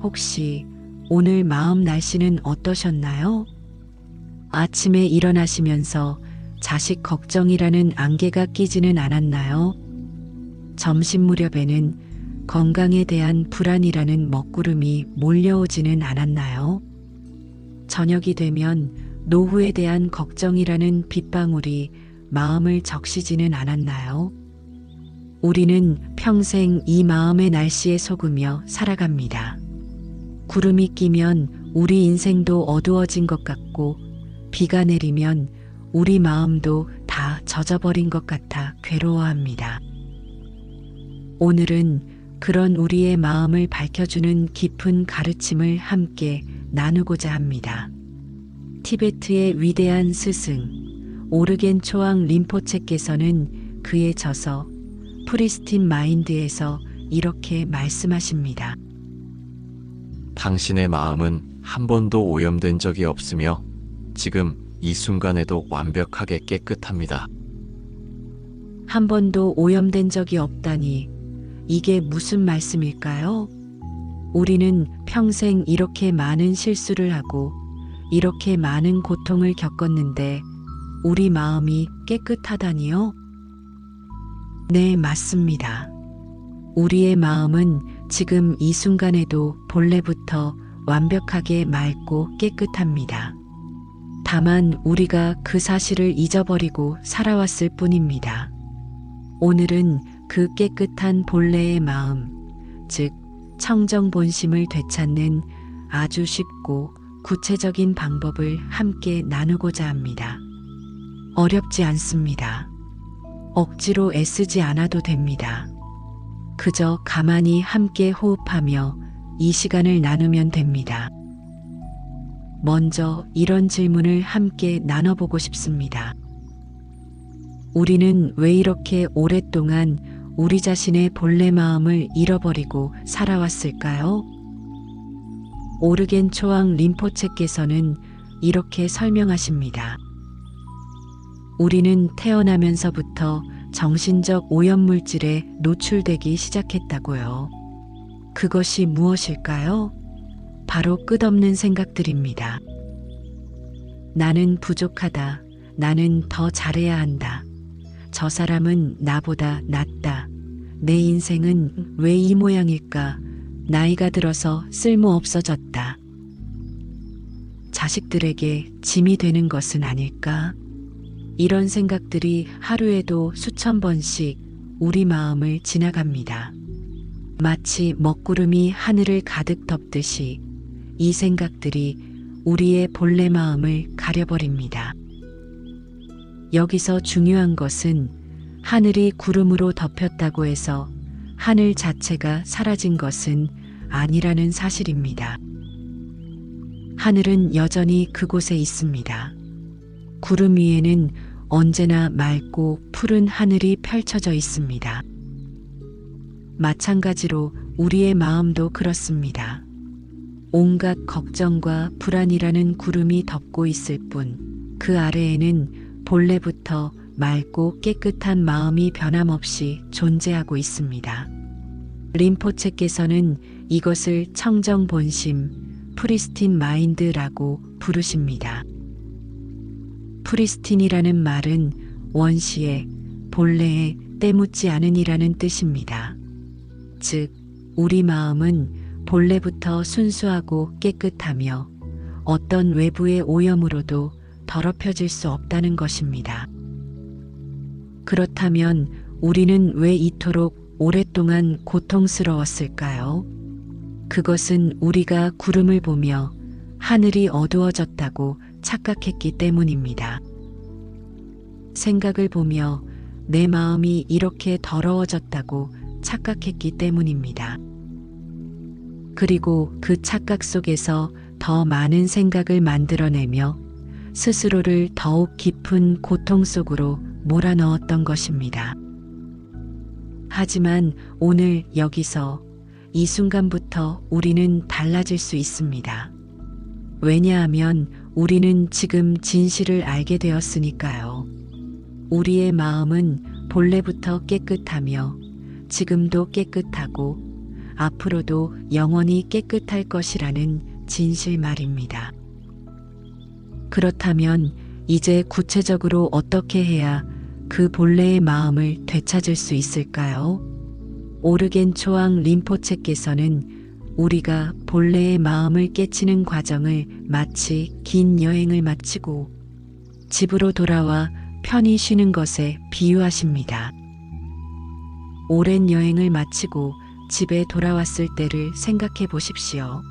혹시 오늘 마음 날씨는 어떠셨나요? 아침에 일어나시면서 자식 걱정이라는 안개가 끼지는 않았나요? 점심 무렵에는 건강에 대한 불안이라는 먹구름이 몰려오지는 않았나요? 저녁이 되면 노후에 대한 걱정이라는 빗방울이 마음을 적시지는 않았나요? 우리는 평생 이 마음의 날씨에 속으며 살아갑니다. 구름이 끼면 우리 인생도 어두워진 것 같고, 비가 내리면 우리 마음도 다 젖어버린 것 같아 괴로워합니다. 오늘은 그런 우리의 마음을 밝혀주는 깊은 가르침을 함께 나누고자 합니다. 티베트의 위대한 스승 오르겐 초앙 림포체께서는 그의 저서 프리스틴 마인드에서 이렇게 말씀하십니다. 당신의 마음은 한 번도 오염된 적이 없으며 지금 이 순간에도 완벽하게 깨끗합니다. 한 번도 오염된 적이 없다니, 이게 무슨 말씀일까요? 우리는 평생 이렇게 많은 실수를 하고 이렇게 많은 고통을 겪었는데 우리 마음이 깨끗하다니요? 네, 맞습니다. 우리의 마음은 지금 이 순간에도 본래부터 완벽하게 맑고 깨끗합니다. 다만 우리가 그 사실을 잊어버리고 살아왔을 뿐입니다. 오늘은 그 깨끗한 본래의 마음, 즉 청정 본심을 되찾는 아주 쉽고 구체적인 방법을 함께 나누고자 합니다. 어렵지 않습니다. 억지로 애쓰지 않아도 됩니다. 그저 가만히 함께 호흡하며 이 시간을 나누면 됩니다. 먼저 이런 질문을 함께 나눠보고 싶습니다. 우리는 왜 이렇게 오랫동안 우리 자신의 본래 마음을 잃어버리고 살아왔을까요? 오르겐 초앙 림포체께서는 이렇게 설명하십니다. 우리는 태어나면서부터 정신적 오염물질에 노출되기 시작했다고요. 그것이 무엇일까요? 바로 끝없는 생각들입니다. 나는 부족하다. 나는 더 잘해야 한다. 저 사람은 나보다 낫다. 내 인생은 왜 이 모양일까? 나이가 들어서 쓸모없어졌다. 자식들에게 짐이 되는 것은 아닐까? 이런 생각들이 하루에도 수천 번씩 우리 마음을 지나갑니다. 마치 먹구름이 하늘을 가득 덮듯이 이 생각들이 우리의 본래 마음을 가려버립니다. 여기서 중요한 것은 하늘이 구름으로 덮였다고 해서 하늘 자체가 사라진 것은 아니라는 사실입니다. 하늘은 여전히 그곳에 있습니다. 구름 위에는 언제나 맑고 푸른 하늘이 펼쳐져 있습니다. 마찬가지로 우리의 마음도 그렇습니다. 온갖 걱정과 불안이라는 구름이 덮고 있을 뿐 그 아래에는 본래부터 맑고 깨끗한 마음이 변함없이 존재하고 있습니다. 림포체께서는 이것을 청정 본심, 프리스틴 마인드라고 부르십니다. 프리스틴이라는 말은 원시에, 본래에 때묻지 않으니라는 뜻입니다. 즉, 우리 마음은 본래부터 순수하고 깨끗하며 어떤 외부의 오염으로도 더럽혀질 수 없다는 것입니다. 그렇다면 우리는 왜 이토록 오랫동안 고통스러웠을까요? 그것은 우리가 구름을 보며 하늘이 어두워졌다고 착각했기 때문입니다. 생각을 보며 내 마음이 이렇게 더러워졌다고 착각했기 때문입니다. 그리고 그 착각 속에서 더 많은 생각을 만들어내며 스스로를 더욱 깊은 고통 속으로 몰아넣었던 것입니다. 하지만 오늘 여기서 이 순간부터 우리는 달라질 수 있습니다. 왜냐하면 우리는 지금 진실을 알게 되었으니까요. 우리의 마음은 본래부터 깨끗하며 지금도 깨끗하고 앞으로도 영원히 깨끗할 것이라는 진실 말입니다. 그렇다면 이제 구체적으로 어떻게 해야 그 본래의 마음을 되찾을 수 있을까요? 오르겐 초앙 림포체께서는 우리가 본래의 마음을 깨치는 과정을 마치 긴 여행을 마치고 집으로 돌아와 편히 쉬는 것에 비유하십니다. 오랜 여행을 마치고 집에 돌아왔을 때를 생각해 보십시오.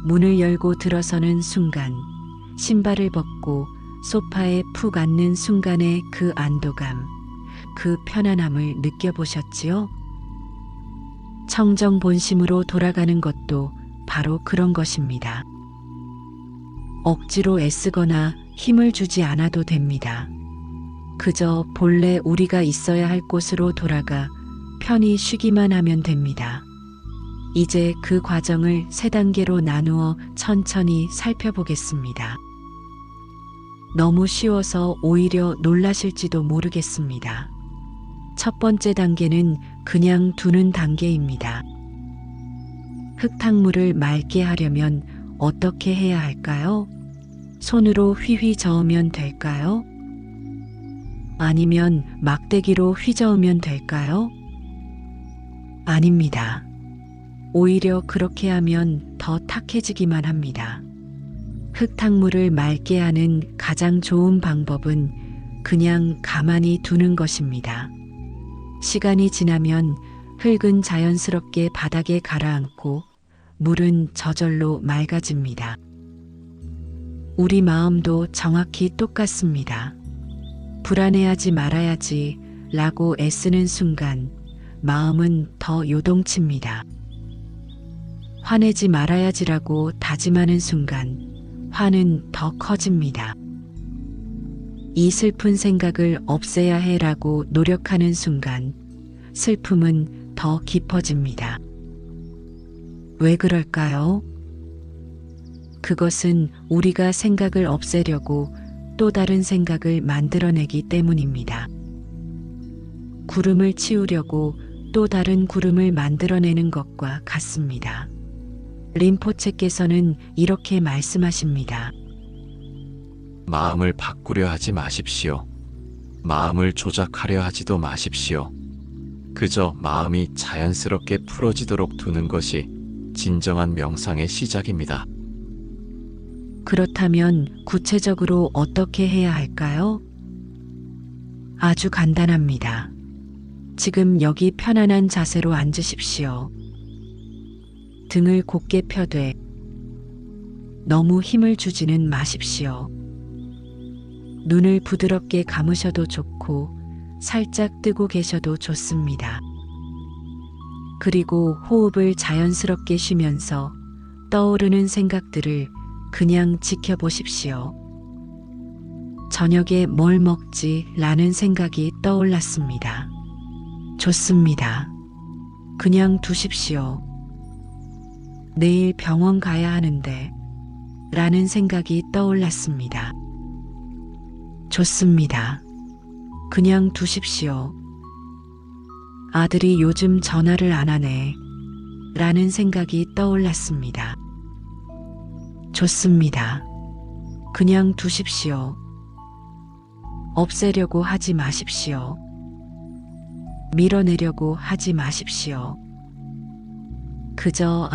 문을 열고 들어서는 순간, 신발을 벗고 소파에 푹 앉는 순간의 그 안도감, 그 편안함을 느껴보셨지요? 청정 본심으로 돌아가는 것도 바로 그런 것입니다. 억지로 애쓰거나 힘을 주지 않아도 됩니다. 그저 본래 우리가 있어야 할 곳으로 돌아가 편히 쉬기만 하면 됩니다. 이제 그 과정을 3단계로 나누어 천천히 살펴보겠습니다. 너무 쉬워서 오히려 놀라실지도 모르겠습니다. 첫 번째 단계는 그냥 두는 단계입니다. 흙탕물을 맑게 하려면 어떻게 해야 할까요? 손으로 휘휘 저으면 될까요? 아니면 막대기로 휘저으면 될까요? 아닙니다. 오히려 그렇게 하면 더 탁해지기만 합니다. 흙탕물을 맑게 하는 가장 좋은 방법은 그냥 가만히 두는 것입니다. 시간이 지나면 흙은 자연스럽게 바닥에 가라앉고 물은 저절로 맑아집니다. 우리 마음도 정확히 똑같습니다. 불안해하지 말아야지 라고 애쓰는 순간 마음은 더 요동칩니다. 화내지 말아야지라고 다짐하는 순간 화는 더 커집니다. 이 슬픈 생각을 없애야 해라고 노력하는 순간 슬픔은 더 깊어집니다. 왜 그럴까요? 그것은 우리가 생각을 없애려고 또 다른 생각을 만들어내기 때문입니다. 구름을 치우려고 또 다른 구름을 만들어내는 것과 같습니다. 림포체께서는 이렇게 말씀하십니다. 마음을 바꾸려 하지 마십시오. 마음을 조작하려 하지도 마십시오. 그저 마음이 자연스럽게 풀어지도록 두는 것이 진정한 명상의 시작입니다. 그렇다면 구체적으로 어떻게 해야 할까요? 아주 간단합니다. 지금 여기 편안한 자세로 앉으십시오. 등을 곧게 펴되 너무 힘을 주지는 마십시오. 눈을 부드럽게 감으셔도 좋고 살짝 뜨고 계셔도 좋습니다. 그리고 호흡을 자연스럽게 쉬면서 떠오르는 생각들을 그냥 지켜보십시오. 저녁에 뭘 먹지? 라는 생각이 떠올랐습니다. 좋습니다. 그냥 두십시오. 내일 병원 가야 하는데 라는 생각이 떠올랐습니다. 좋습니다. 그냥 두십시오. 아들이 요즘 전화를 안 하네 라는 생각이 떠올랐습니다. 좋습니다. 그냥 두십시오. 없애려고 하지 마십시오. 밀어내려고 하지 마십시오. 그저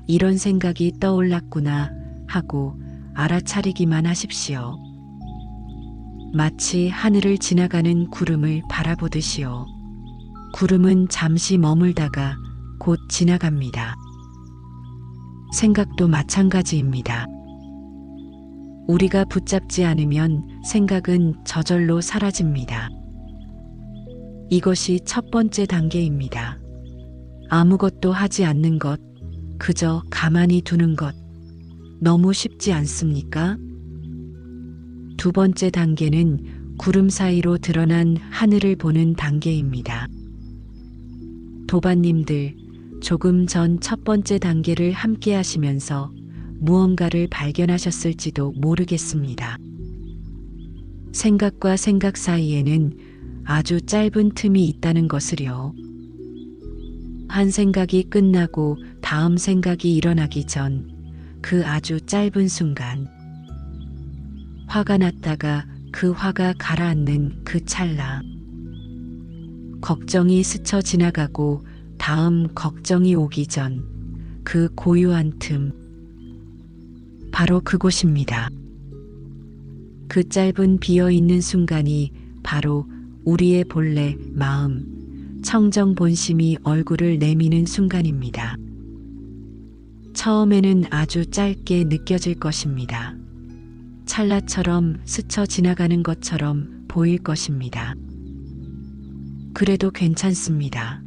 이런 생각이 떠올랐구나 하고 알아차리기만 하십시오. 마치 하늘을 지나가는 구름을 바라보듯이요. 구름은 잠시 머물다가 곧 지나갑니다. 생각도 마찬가지입니다. 우리가 붙잡지 않으면 생각은 저절로 사라집니다. 이것이 첫 번째 단계입니다. 아무것도 하지 않는 것, 그저 가만히 두는 것. 너무 쉽지 않습니까? 두 번째 단계는 구름 사이로 드러난 하늘을 보는 단계입니다. 도반님들, 조금 전 첫 번째 단계를 함께 하시면서 무언가를 발견하셨을지도 모르겠습니다. 생각과 생각 사이에는 아주 짧은 틈이 있다는 것을요. 한 생각이 끝나고 다음 생각이 일어나기 전 그 아주 짧은 순간, 화가 났다가 그 화가 가라앉는 그 찰나, 걱정이 스쳐 지나가고 다음 걱정이 오기 전 그 고요한 틈, 바로 그곳입니다. 그 짧은 비어있는 순간이 바로 우리의 본래 마음, 청정 본심이 얼굴을 내미는 순간입니다. 처음에는 아주 짧게 느껴질 것입니다. 찰나처럼 스쳐 지나가는 것처럼 보일 것입니다. 그래도 괜찮습니다.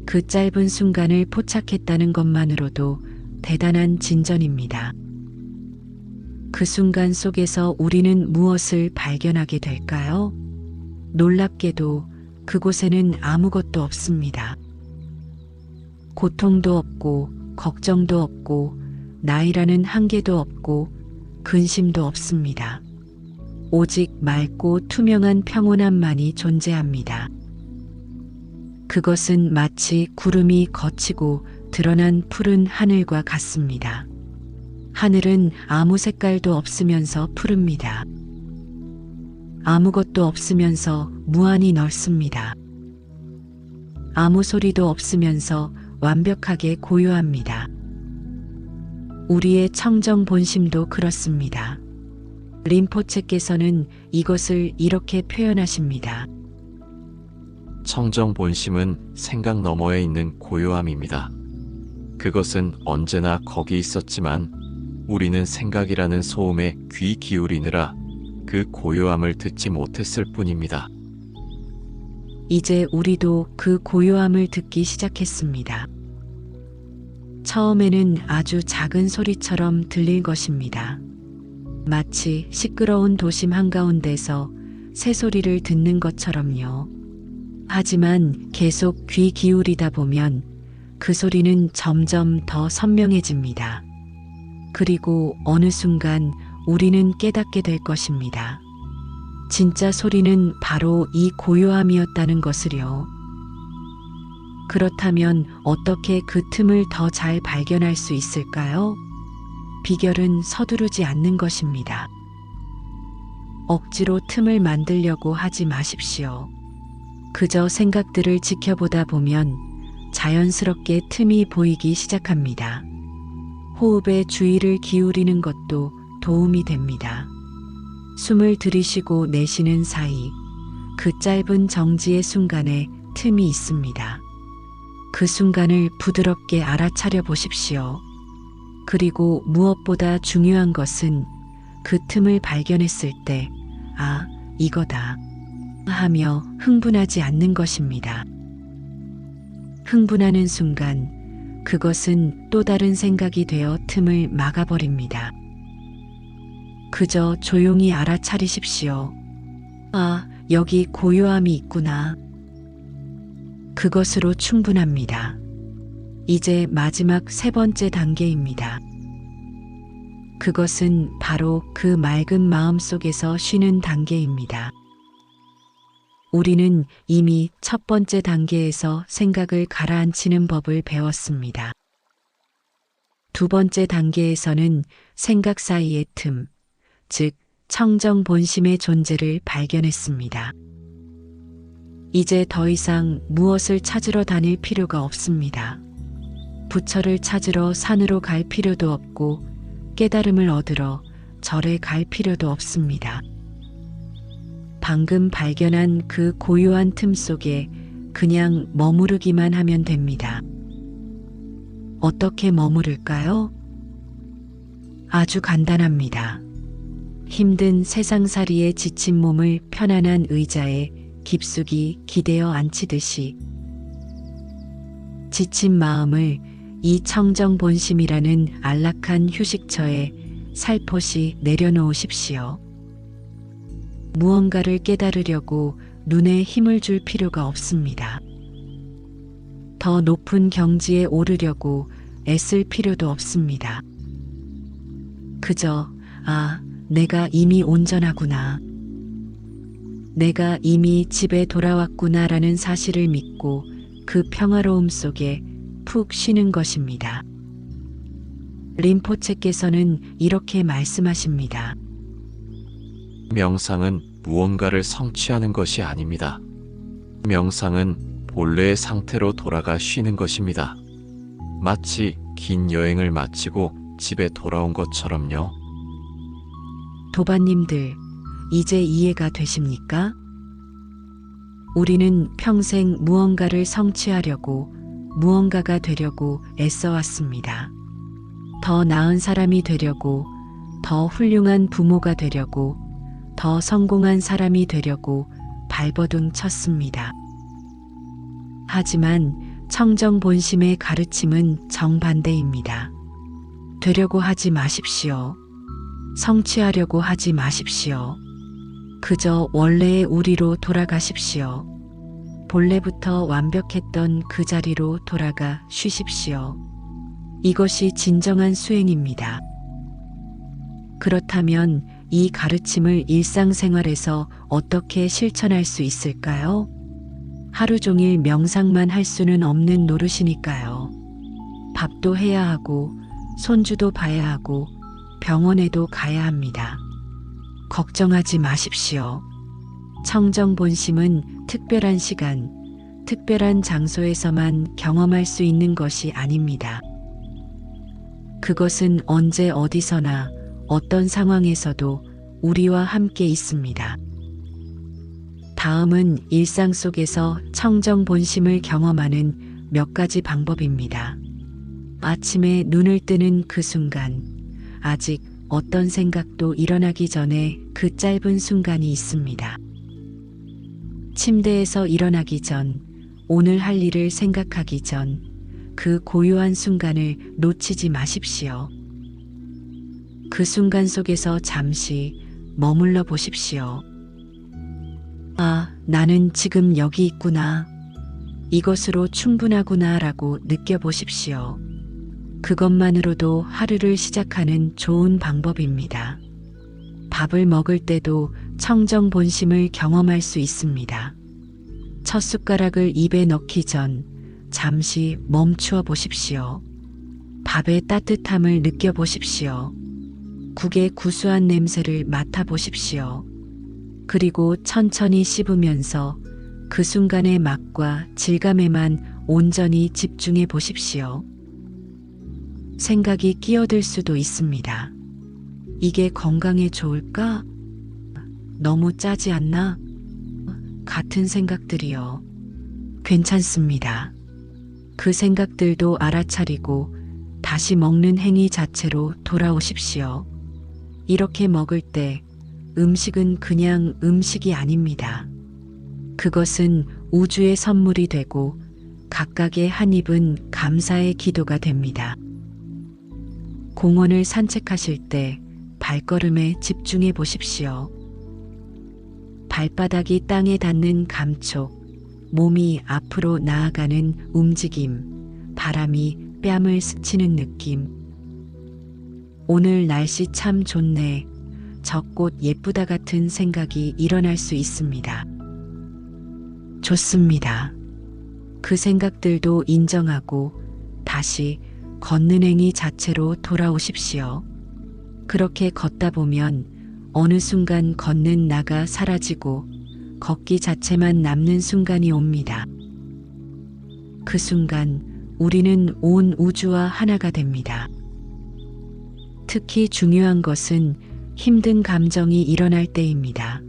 그 짧은 순간을 포착했다는 것만으로도 대단한 진전입니다. 그 순간 속에서 우리는 무엇을 발견하게 될까요? 놀랍게도 그곳에는 아무것도 없습니다. 고통도 없고, 걱정도 없고, 나이라는 한계도 없고, 근심도 없습니다. 오직 맑고 투명한 평온함만이 존재합니다. 그것은 마치 구름이 걷히고 드러난 푸른 하늘과 같습니다. 하늘은 아무 색깔도 없으면서 푸릅니다. 아무것도 없으면서 무한히 넓습니다. 아무 소리도 없으면서 완벽하게 고요합니다. 우리의 청정 본심도 그렇습니다. 림포체께서는 이것을 이렇게 표현하십니다. 청정 본심은 생각 너머에 있는 고요함입니다. 그것은 언제나 거기 있었지만 우리는 생각이라는 소음에 귀 기울이느라 그 고요함을 듣지 못했을 뿐입니다. 이제 우리도 그 고요함을 듣기 시작했습니다. 처음에는 아주 작은 소리처럼 들릴 것입니다. 마치 시끄러운 도심 한가운데서 새소리를 듣는 것처럼요. 하지만 계속 귀 기울이다 보면 그 소리는 점점 더 선명해집니다. 그리고 어느 순간 우리는 깨닫게 될 것입니다. 진짜 소리는 바로 이 고요함이었다는 것을요. 그렇다면 어떻게 그 틈을 더 잘 발견할 수 있을까요? 비결은 서두르지 않는 것입니다. 억지로 틈을 만들려고 하지 마십시오. 그저 생각들을 지켜보다 보면 자연스럽게 틈이 보이기 시작합니다. 호흡에 주의를 기울이는 것도 도움이 됩니다. 숨을 들이쉬고 내쉬는 사이 그 짧은 정지의 순간에 틈이 있습니다. 그 순간을 부드럽게 알아차려 보십시오. 그리고 무엇보다 중요한 것은 그 틈을 발견했을 때, 아, 이거다 하며 흥분하지 않는 것입니다. 흥분하는 순간 그것은 또 다른 생각이 되어 틈을 막아버립니다. 그저 조용히 알아차리십시오. 아, 여기 고요함이 있구나. 그것으로 충분합니다. 이제 마지막 세 번째 단계입니다. 그것은 바로 그 맑은 마음 속에서 쉬는 단계입니다. 우리는 이미 첫 번째 단계에서 생각을 가라앉히는 법을 배웠습니다. 두 번째 단계에서는 생각 사이의 틈, 즉 청정 본심의 존재를 발견했습니다. 이제 더 이상 무엇을 찾으러 다닐 필요가 없습니다. 부처를 찾으러 산으로 갈 필요도 없고 깨달음을 얻으러 절에 갈 필요도 없습니다. 방금 발견한 그 고요한 틈 속에 그냥 머무르기만 하면 됩니다. 어떻게 머무를까요? 아주 간단합니다. 힘든 세상살이에 지친 몸을 편안한 의자에 깊숙이 기대어 앉히듯이 지친 마음을 이 청정 본심이라는 안락한 휴식처에 살포시 내려놓으십시오. 무언가를 깨달으려고 눈에 힘을 줄 필요가 없습니다. 더 높은 경지에 오르려고 애쓸 필요도 없습니다. 그저, 아, 내가 이미 온전하구나. 내가 이미 집에 돌아왔구나라는 사실을 믿고 그 평화로움 속에 푹 쉬는 것입니다. 림포체께서는 이렇게 말씀하십니다. 명상은 무언가를 성취하는 것이 아닙니다. 명상은 본래의 상태로 돌아가 쉬는 것입니다. 마치 긴 여행을 마치고 집에 돌아온 것처럼요. 도반님들, 이제 이해가 되십니까? 우리는 평생 무언가를 성취하려고, 무언가가 되려고 애써왔습니다. 더 나은 사람이 되려고, 더 훌륭한 부모가 되려고, 더 성공한 사람이 되려고 발버둥 쳤습니다. 하지만 청정 본심의 가르침은 정반대입니다. 되려고 하지 마십시오. 성취하려고 하지 마십시오. 그저 원래의 우리로 돌아가십시오. 본래부터 완벽했던 그 자리로 돌아가 쉬십시오. 이것이 진정한 수행입니다. 그렇다면 이 가르침을 일상생활에서 어떻게 실천할 수 있을까요? 하루 종일 명상만 할 수는 없는 노릇이니까요. 밥도 해야 하고, 손주도 봐야 하고, 병원에도 가야 합니다. 걱정하지 마십시오. 청정 본심은 특별한 시간, 특별한 장소에서만 경험할 수 있는 것이 아닙니다. 그것은 언제 어디서나 어떤 상황에서도 우리와 함께 있습니다. 다음은 일상 속에서 청정 본심을 경험하는 몇 가지 방법입니다. 아침에 눈을 뜨는 그 순간, 아직 어떤 생각도 일어나기 전에 그 짧은 순간이 있습니다. 침대에서 일어나기 전, 오늘 할 일을 생각하기 전, 그 고요한 순간을 놓치지 마십시오. 그 순간 속에서 잠시 머물러 보십시오. 아, 나는 지금 여기 있구나. 이것으로 충분하구나 라고 느껴보십시오. 그것만으로도 하루를 시작하는 좋은 방법입니다. 밥을 먹을 때도 청정 본심을 경험할 수 있습니다. 첫 숟가락을 입에 넣기 전 잠시 멈추어 보십시오. 밥의 따뜻함을 느껴보십시오. 국의 구수한 냄새를 맡아보십시오. 그리고 천천히 씹으면서 그 순간의 맛과 질감에만 온전히 집중해 보십시오. 생각이 끼어들 수도 있습니다. 이게 건강에 좋을까? 너무 짜지 않나? 같은 생각들이요. 괜찮습니다. 그 생각들도 알아차리고 다시 먹는 행위 자체로 돌아오십시오. 이렇게 먹을 때 음식은 그냥 음식이 아닙니다. 그것은 우주의 선물이 되고 각각의 한 입은 감사의 기도가 됩니다. 공원을 산책하실 때 발걸음에 집중해 보십시오. 발바닥이 땅에 닿는 감촉, 몸이 앞으로 나아가는 움직임, 바람이 뺨을 스치는 느낌. 오늘 날씨 참 좋네. 저 꽃 예쁘다 같은 생각이 일어날 수 있습니다. 좋습니다. 그 생각들도 인정하고 다시 걷는 행위 자체로 돌아오십시오. 그렇게 걷다 보면 어느 순간 걷는 나가 사라지고 걷기 자체만 남는 순간이 옵니다. 그 순간 우리는 온 우주와 하나가 됩니다. 특히 중요한 것은 힘든 감정이 일어날 때입니다.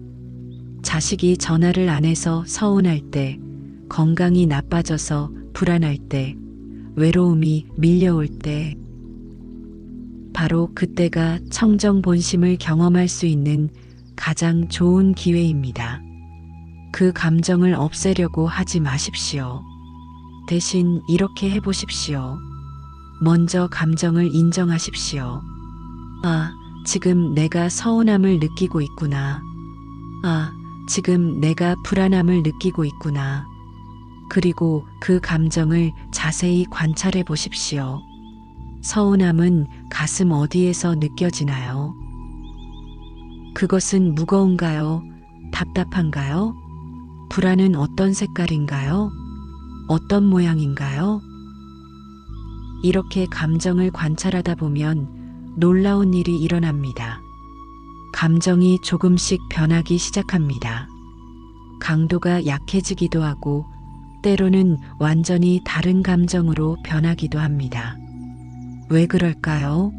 자식이 전화를 안 해서 서운할 때, 건강이 나빠져서 불안할 때, 외로움이 밀려올 때, 바로 그때가 청정 본심을 경험할 수 있는 가장 좋은 기회입니다. 그 감정을 없애려고 하지 마십시오. 대신 이렇게 해보십시오. 먼저 감정을 인정하십시오. 아, 지금 내가 서운함을 느끼고 있구나. 아, 지금 내가 불안함을 느끼고 있구나. 그리고 그 감정을 자세히 관찰해 보십시오. 서운함은 가슴 어디에서 느껴지나요? 그것은 무거운가요? 답답한가요? 불안은 어떤 색깔인가요? 어떤 모양인가요? 이렇게 감정을 관찰하다 보면 놀라운 일이 일어납니다. 감정이 조금씩 변하기 시작합니다. 강도가 약해지기도 하고 때로는 완전히 다른 감정으로 변하기도 합니다. 왜 그럴까요?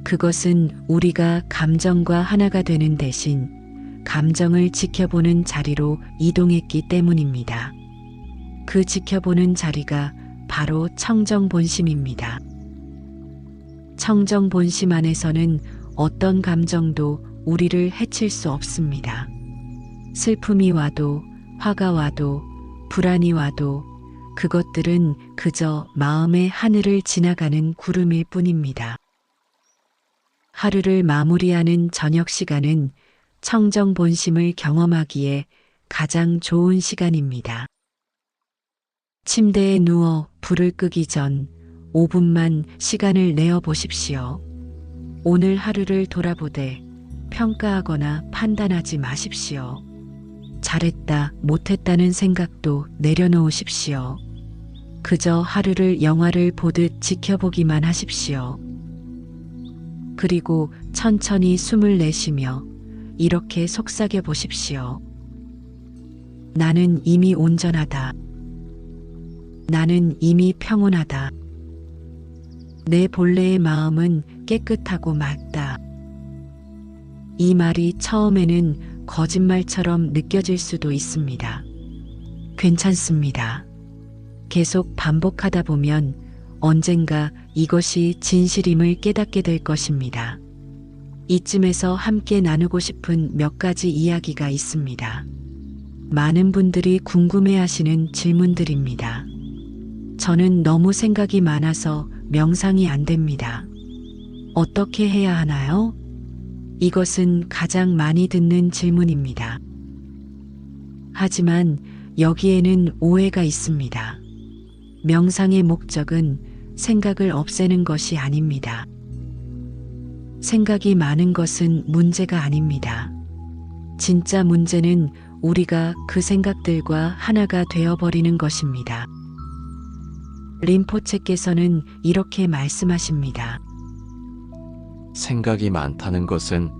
그것은 우리가 감정과 하나가 되는 대신 감정을 지켜보는 자리로 이동했기 때문입니다. 그 지켜보는 자리가 바로 청정본심입니다. 청정본심 안에서는 어떤 감정도 우리를 해칠 수 없습니다. 슬픔이 와도, 화가 와도, 불안이 와도 그것들은 그저 마음의 하늘을 지나가는 구름일 뿐입니다. 하루를 마무리하는 저녁 시간은 청정본심을 경험하기에 가장 좋은 시간입니다. 침대에 누워 불을 끄기 전 5분만 시간을 내어 보십시오. 오늘 하루를 돌아보되 평가하거나 판단하지 마십시오. 잘했다, 못했다는 생각도 내려놓으십시오. 그저 하루를 영화를 보듯 지켜보기만 하십시오. 그리고 천천히 숨을 내쉬며 이렇게 속삭여 보십시오. 나는 이미 온전하다. 나는 이미 평온하다. 내 본래의 마음은 깨끗하고 맑다. 이 말이 처음에는 거짓말처럼 느껴질 수도 있습니다. 괜찮습니다. 계속 반복하다 보면 언젠가 이것이 진실임을 깨닫게 될 것입니다. 이쯤에서 함께 나누고 싶은 몇 가지 이야기가 있습니다. 많은 분들이 궁금해하시는 질문들입니다. 저는 너무 생각이 많아서 명상이 안 됩니다. 어떻게 해야 하나요? 이것은 가장 많이 듣는 질문입니다. 하지만 여기에는 오해가 있습니다. 명상의 목적은 생각을 없애는 것이 아닙니다. 생각이 많은 것은 문제가 아닙니다. 진짜 문제는 우리가 그 생각들과 하나가 되어버리는 것입니다. 림포체께서는 이렇게 말씀하십니다. 생각이 많다는 것은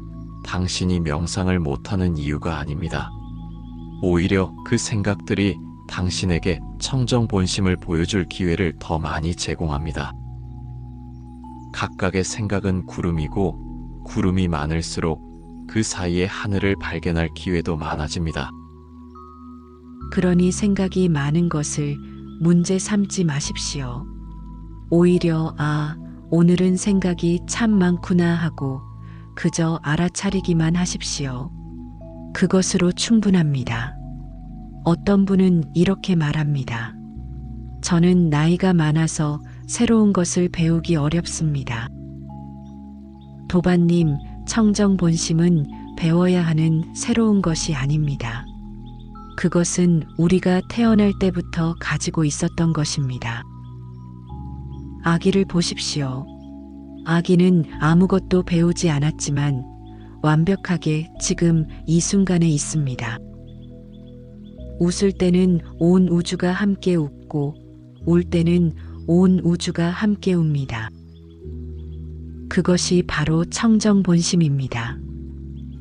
당신이 명상을 못하는 이유가 아닙니다. 오히려 그 생각들이 당신에게 청정본심을 보여줄 기회를 더 많이 제공합니다. 각각의 생각은 구름이고 구름이 많을수록 그 사이의 하늘을 발견할 기회도 많아집니다. 그러니 생각이 많은 것을 문제 삼지 마십시오. 오히려 오늘은 생각이 참 많구나 하고 그저 알아차리기만 하십시오. 그것으로 충분합니다. 어떤 분은 이렇게 말합니다. 저는 나이가 많아서 새로운 것을 배우기 어렵습니다. 도반님, 청정본심은 배워야 하는 새로운 것이 아닙니다. 그것은 우리가 태어날 때부터 가지고 있었던 것입니다. 아기를 보십시오. 아기는 아무것도 배우지 않았지만 완벽하게 지금 이 순간에 있습니다. 웃을 때는 온 우주가 함께 웃고 울 때는 온 우주가 함께 웁니다. 그것이 바로 청정본심입니다.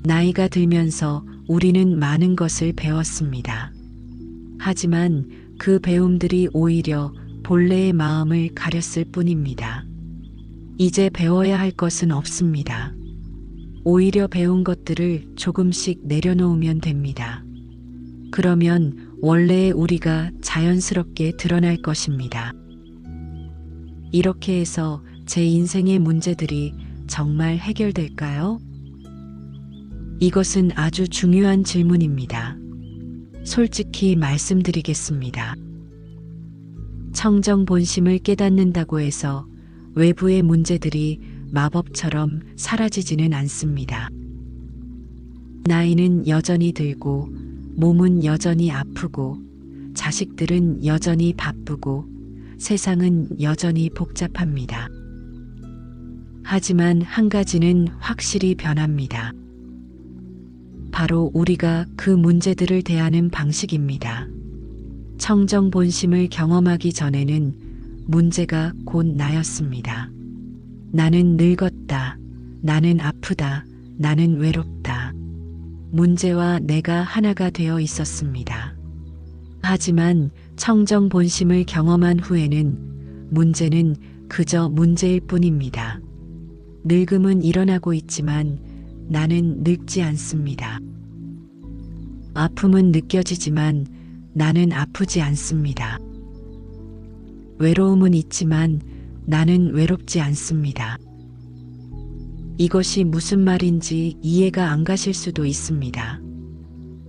나이가 들면서 우리는 많은 것을 배웠습니다. 하지만 그 배움들이 오히려 본래의 마음을 가렸을 뿐입니다. 이제 배워야 할 것은 없습니다. 오히려 배운 것들을 조금씩 내려놓으면 됩니다. 그러면 원래의 우리가 자연스럽게 드러날 것입니다. 이렇게 해서 제 인생의 문제들이 정말 해결될까요? 이것은 아주 중요한 질문입니다. 솔직히 말씀드리겠습니다. 청정본심을 깨닫는다고 해서 외부의 문제들이 마법처럼 사라지지는 않습니다. 나이는 여전히 들고 몸은 여전히 아프고 자식들은 여전히 바쁘고 세상은 여전히 복잡합니다. 하지만 한 가지는 확실히 변합니다. 바로 우리가 그 문제들을 대하는 방식입니다. 청정 본심을 경험하기 전에는 문제가 곧 나였습니다. 나는 늙었다. 나는 아프다. 나는 외롭다. 문제와 내가 하나가 되어 있었습니다. 하지만 청정 본심을 경험한 후에는 문제는 그저 문제일 뿐입니다. 늙음은 일어나고 있지만 나는 늙지 않습니다. 아픔은 느껴지지만 나는 아프지 않습니다. 외로움은 있지만 나는 외롭지 않습니다. 이것이 무슨 말인지 이해가 안 가실 수도 있습니다.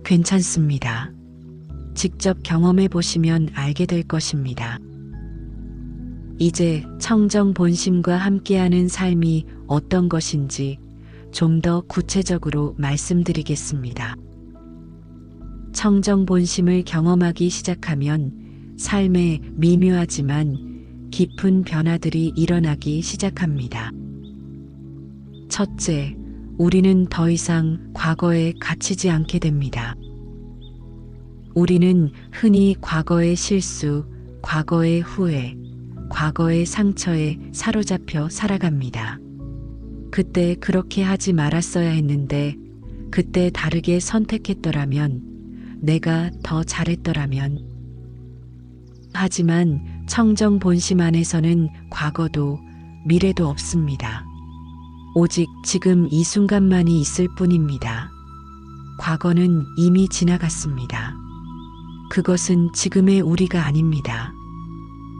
괜찮습니다. 직접 경험해 보시면 알게 될 것입니다. 이제 청정 본심과 함께하는 삶이 어떤 것인지 좀 더 구체적으로 말씀드리겠습니다. 청정 본심을 경험하기 시작하면 삶에 미묘하지만 깊은 변화들이 일어나기 시작합니다. 첫째, 우리는 더 이상 과거에 갇히지 않게 됩니다. 우리는 흔히 과거의 실수, 과거의 후회, 과거의 상처에 사로잡혀 살아갑니다. 그때 그렇게 하지 말았어야 했는데, 그때 다르게 선택했더라면, 내가 더 잘했더라면. 하지만 청정 본심 안에서는 과거도 미래도 없습니다. 오직 지금 이 순간만이 있을 뿐입니다. 과거는 이미 지나갔습니다. 그것은 지금의 우리가 아닙니다.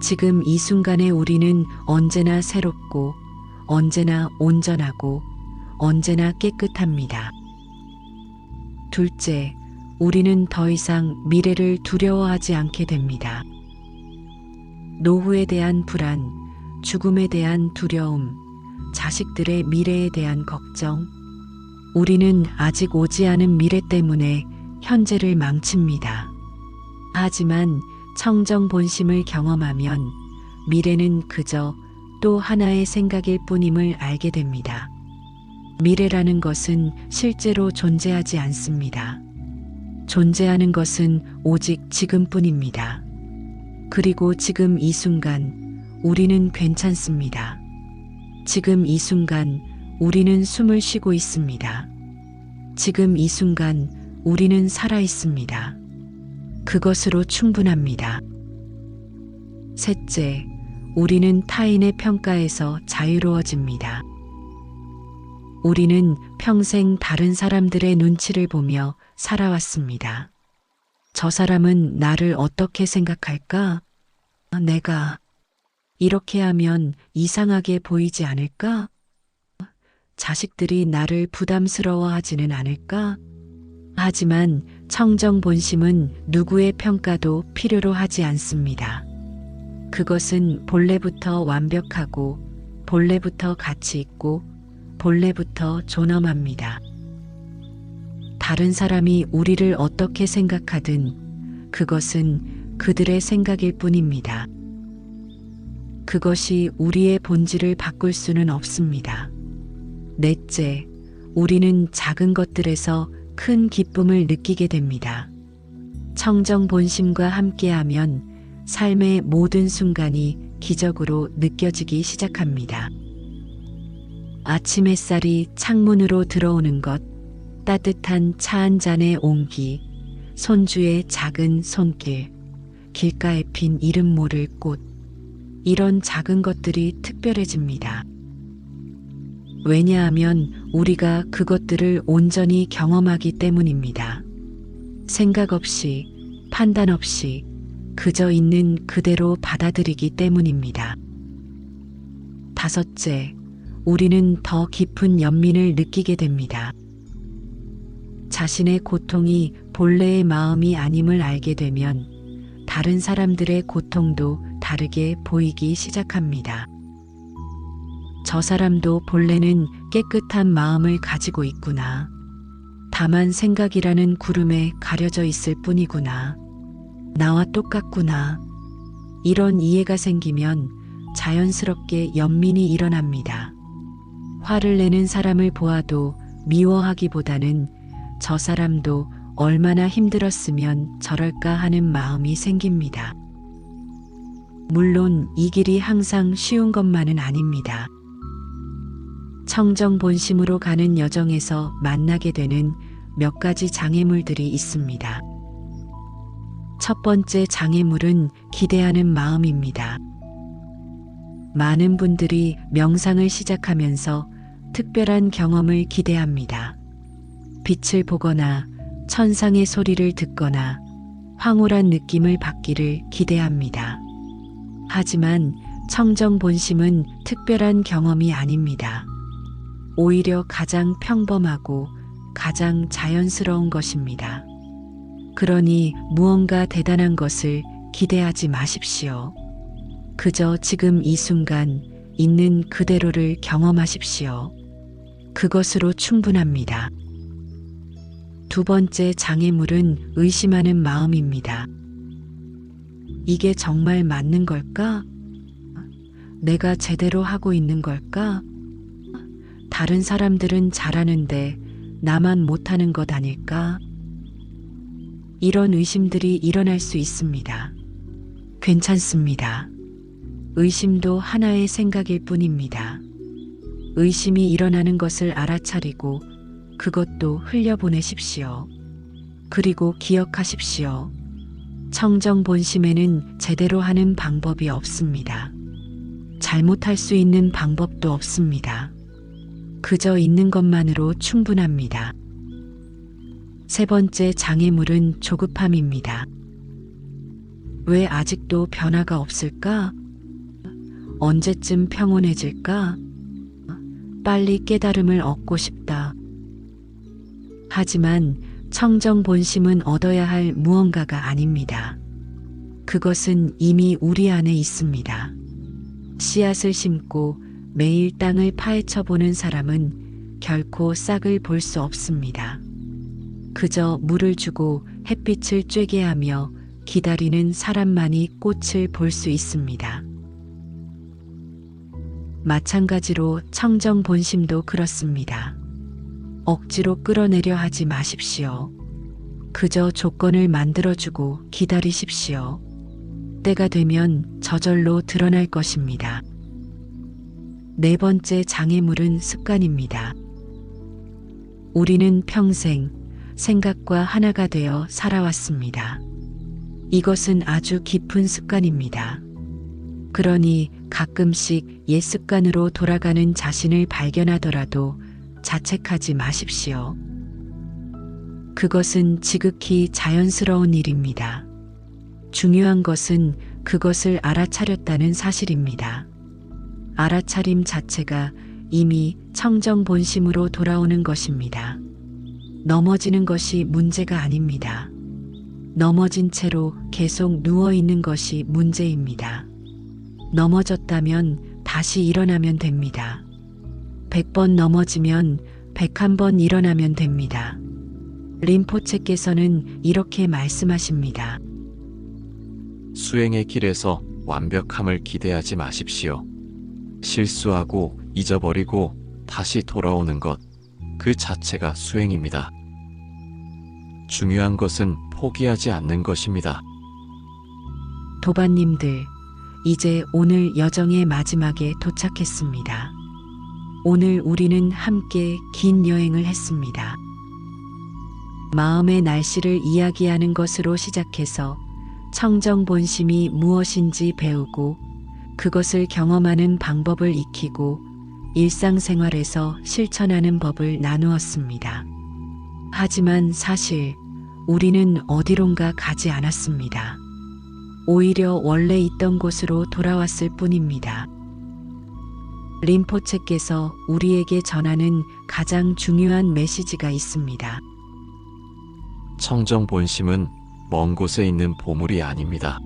지금 이 순간의 우리는 언제나 새롭고, 언제나 온전하고, 언제나 깨끗합니다. 둘째, 우리는 더 이상 미래를 두려워하지 않게 됩니다. 노후에 대한 불안, 죽음에 대한 두려움, 자식들의 미래에 대한 걱정, 우리는 아직 오지 않은 미래 때문에 현재를 망칩니다. 하지만 청정 본심을 경험하면 미래는 그저 또 하나의 생각일 뿐임을 알게 됩니다. 미래라는 것은 실제로 존재하지 않습니다. 존재하는 것은 오직 지금뿐입니다. 그리고 지금 이 순간 우리는 괜찮습니다. 지금 이 순간 우리는 숨을 쉬고 있습니다. 지금 이 순간 우리는 살아 있습니다. 그것으로 충분합니다. 셋째, 우리는 타인의 평가에서 자유로워집니다. 우리는 평생 다른 사람들의 눈치를 보며 살아왔습니다. 저 사람은 나를 어떻게 생각할까? 내가 이렇게 하면 이상하게 보이지 않을까? 자식들이 나를 부담스러워하지는 않을까? 하지만 청정 본심은 누구의 평가도 필요로 하지 않습니다. 그것은 본래부터 완벽하고, 본래부터 가치 있고, 본래부터 존엄합니다. 다른 사람이 우리를 어떻게 생각하든 그것은 그들의 생각일 뿐입니다. 그것이 우리의 본질을 바꿀 수는 없습니다. 넷째, 우리는 작은 것들에서 큰 기쁨을 느끼게 됩니다. 청정 본심과 함께하면 삶의 모든 순간이 기적으로 느껴지기 시작합니다. 아침 햇살이 창문으로 들어오는 것, 따뜻한 차 한 잔의 온기, 손주의 작은 손길, 길가에 핀 이름 모를 꽃, 이런 작은 것들이 특별해집니다. 왜냐하면 우리가 그것들을 온전히 경험하기 때문입니다. 생각 없이, 판단 없이, 그저 있는 그대로 받아들이기 때문입니다. 다섯째, 우리는 더 깊은 연민을 느끼게 됩니다. 자신의 고통이 본래의 마음이 아님을 알게 되면 다른 사람들의 고통도 다르게 보이기 시작합니다. 저 사람도 본래는 깨끗한 마음을 가지고 있구나. 다만 생각이라는 구름에 가려져 있을 뿐이구나. 나와 똑같구나. 이런 이해가 생기면 자연스럽게 연민이 일어납니다. 화를 내는 사람을 보아도 미워하기보다는 저 사람도 얼마나 힘들었으면 저럴까 하는 마음이 생깁니다. 물론 이 길이 항상 쉬운 것만은 아닙니다. 청정 본심으로 가는 여정에서 만나게 되는 몇 가지 장애물들이 있습니다. 첫 번째 장애물은 기대하는 마음입니다. 많은 분들이 명상을 시작하면서 특별한 경험을 기대합니다. 빛을 보거나 천상의 소리를 듣거나 황홀한 느낌을 받기를 기대합니다. 하지만 청정 본심은 특별한 경험이 아닙니다. 오히려 가장 평범하고 가장 자연스러운 것입니다. 그러니 무언가 대단한 것을 기대하지 마십시오. 그저 지금 이 순간 있는 그대로를 경험하십시오. 그것으로 충분합니다. 두 번째 장애물은 의심하는 마음입니다. 이게 정말 맞는 걸까? 내가 제대로 하고 있는 걸까? 다른 사람들은 잘하는데 나만 못하는 것 아닐까? 이런 의심들이 일어날 수 있습니다. 괜찮습니다. 의심도 하나의 생각일 뿐입니다. 의심이 일어나는 것을 알아차리고 그것도 흘려보내십시오. 그리고 기억하십시오. 청정 본심에는 제대로 하는 방법이 없습니다. 잘못할 수 있는 방법도 없습니다. 그저 있는 것만으로 충분합니다. 세 번째 장애물은 조급함입니다. 왜 아직도 변화가 없을까? 언제쯤 평온해질까? 빨리 깨달음을 얻고 싶다. 하지만 청정 본심은 얻어야 할 무언가가 아닙니다. 그것은 이미 우리 안에 있습니다. 씨앗을 심고 매일 땅을 파헤쳐 보는 사람은 결코 싹을 볼 수 없습니다. 그저 물을 주고 햇빛을 쬐게 하며 기다리는 사람만이 꽃을 볼 수 있습니다. 마찬가지로 청정 본심도 그렇습니다. 억지로 끌어내려 하지 마십시오. 그저 조건을 만들어주고 기다리십시오. 때가 되면 저절로 드러날 것입니다. 네 번째 장애물은 습관입니다. 우리는 평생 생각과 하나가 되어 살아왔습니다. 이것은 아주 깊은 습관입니다. 그러니 가끔씩 옛 습관으로 돌아가는 자신을 발견하더라도 자책하지 마십시오. 그것은 지극히 자연스러운 일입니다. 중요한 것은 그것을 알아차렸다는 사실입니다. 알아차림 자체가 이미 청정 본심으로 돌아오는 것입니다. 넘어지는 것이 문제가 아닙니다. 넘어진 채로 계속 누워 있는 것이 문제입니다. 넘어졌다면 다시 일어나면 됩니다. 100번 넘어지면 101번 일어나면 됩니다. 림포체께서는 이렇게 말씀하십니다. 수행의 길에서 완벽함을 기대하지 마십시오. 실수하고 잊어버리고 다시 돌아오는 것, 그 자체가 수행입니다. 중요한 것은 포기하지 않는 것입니다. 도반님들, 이제 오늘 여정의 마지막에 도착했습니다. 오늘 우리는 함께 긴 여행을 했습니다. 마음의 날씨를 이야기하는 것으로 시작해서 청정 본심이 무엇인지 배우고 그것을 경험하는 방법을 익히고 일상생활에서 실천하는 법을 나누었습니다. 하지만 사실 우리는 어디론가 가지 않았습니다. 오히려 원래 있던 곳으로 돌아왔을 뿐입니다. 림포체께서 우리에게 전하는 가장 중요한 메시지가 있습니다. 청정 본심은 먼 곳에 있는 보물이 아닙니다.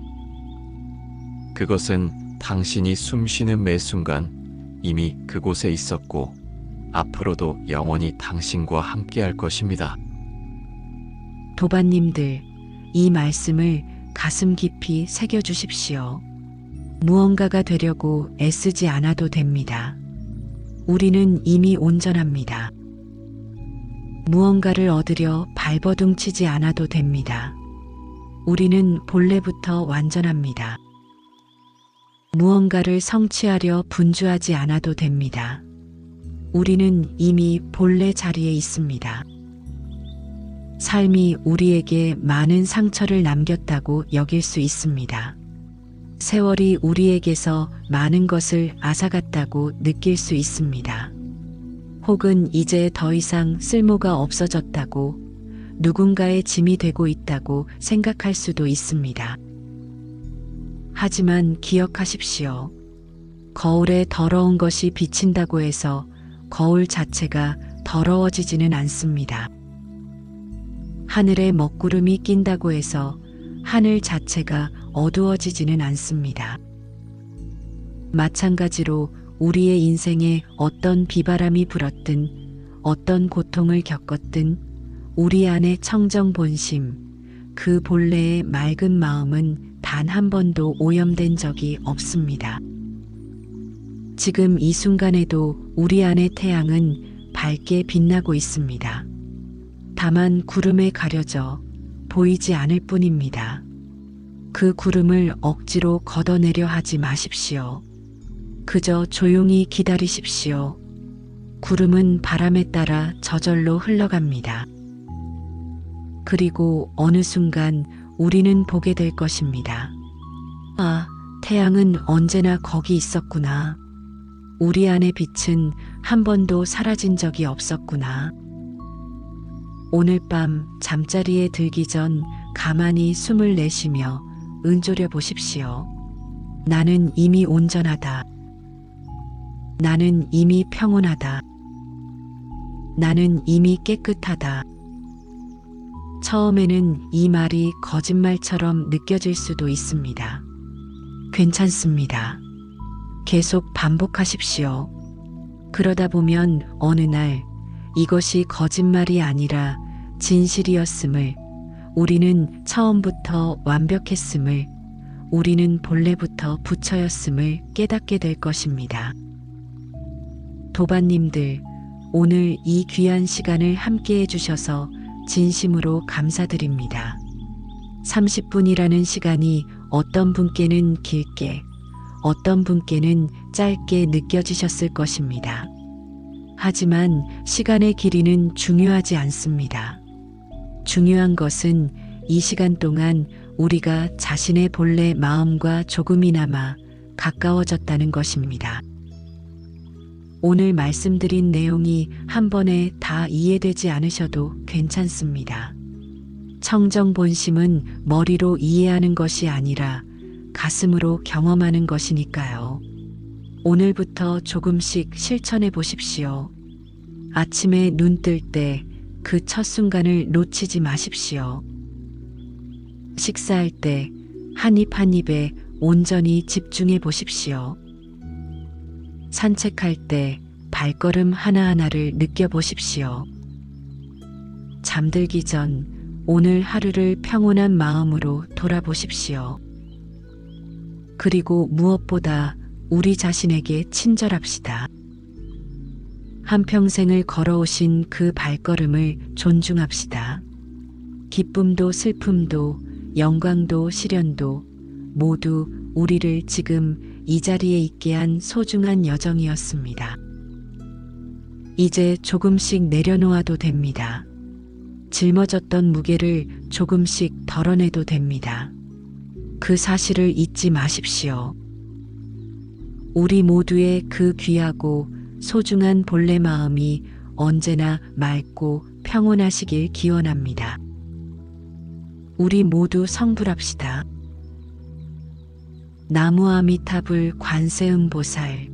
그것은 당신이 숨쉬는 매 순간 이미 그곳에 있었고 앞으로도 영원히 당신과 함께할 것입니다. 도반님들, 이 말씀을 가슴 깊이 새겨주십시오. 무언가가 되려고 애쓰지 않아도 됩니다. 우리는 이미 온전합니다. 무언가를 얻으려 발버둥치지 않아도 됩니다. 우리는 본래부터 완전합니다. 무언가를 성취하려 분주하지 않아도 됩니다. 우리는 이미 본래 자리에 있습니다. 삶이 우리에게 많은 상처를 남겼다고 여길 수 있습니다. 세월이 우리에게서 많은 것을 앗아갔다고 느낄 수 있습니다. 혹은 이제 더 이상 쓸모가 없어졌다고, 누군가의 짐이 되고 있다고 생각할 수도 있습니다. 하지만 기억하십시오. 거울에 더러운 것이 비친다고 해서 거울 자체가 더러워지지는 않습니다. 하늘에 먹구름이 낀다고 해서 하늘 자체가 어두워지지는 않습니다. 마찬가지로 우리의 인생에 어떤 비바람이 불었든, 어떤 고통을 겪었든, 우리 안의 청정 본심, 그 본래의 맑은 마음은 단 한 번도 오염된 적이 없습니다. 지금 이 순간에도 우리 안의 태양은 밝게 빛나고 있습니다. 다만 구름에 가려져 보이지 않을 뿐입니다. 그 구름을 억지로 걷어내려 하지 마십시오. 그저 조용히 기다리십시오. 구름은 바람에 따라 저절로 흘러갑니다. 그리고 어느 순간 우리는 보게 될 것입니다. 아, 태양은 언제나 거기 있었구나. 우리 안의 빛은 한 번도 사라진 적이 없었구나. 오늘 밤 잠자리에 들기 전 가만히 숨을 내쉬며 은조려 보십시오. 나는 이미 온전하다. 나는 이미 평온하다. 나는 이미 깨끗하다. 처음에는 이 말이 거짓말처럼 느껴질 수도 있습니다. 괜찮습니다. 계속 반복하십시오. 그러다 보면 어느 날 이것이 거짓말이 아니라 진실이었음을, 우리는 처음부터 완벽했음을, 우리는 본래부터 부처였음을 깨닫게 될 것입니다. 도반님들, 오늘 이 귀한 시간을 함께 해주셔서 진심으로 감사드립니다. 30분이라는 시간이 어떤 분께는 길게, 어떤 분께는 짧게 느껴지셨을 것입니다. 하지만 시간의 길이는 중요하지 않습니다. 중요한 것은 이 시간 동안 우리가 자신의 본래 마음과 조금이나마 가까워졌다는 것입니다. 오늘 말씀드린 내용이 한 번에 다 이해되지 않으셔도 괜찮습니다. 청정 본심은 머리로 이해하는 것이 아니라 가슴으로 경험하는 것이니까요. 오늘부터 조금씩 실천해 보십시오. 아침에 눈 뜰 때 그 첫 순간을 놓치지 마십시오. 식사할 때 한 입 한 입에 온전히 집중해 보십시오. 산책할 때 발걸음 하나하나를 느껴보십시오. 잠들기 전 오늘 하루를 평온한 마음으로 돌아보십시오. 그리고 무엇보다 우리 자신에게 친절합시다. 한평생을 걸어오신 그 발걸음을 존중합시다. 기쁨도 슬픔도 영광도 시련도 모두 우리를 지금 이 자리에 있게 한 소중한 여정이었습니다. 이제 조금씩 내려놓아도 됩니다. 짊어졌던 무게를 조금씩 덜어내도 됩니다. 그 사실을 잊지 마십시오. 우리 모두의 그 귀하고 소중한 본래 마음이 언제나 맑고 평온하시길 기원합니다. 우리 모두 성불합시다. 나무아미타불 관세음보살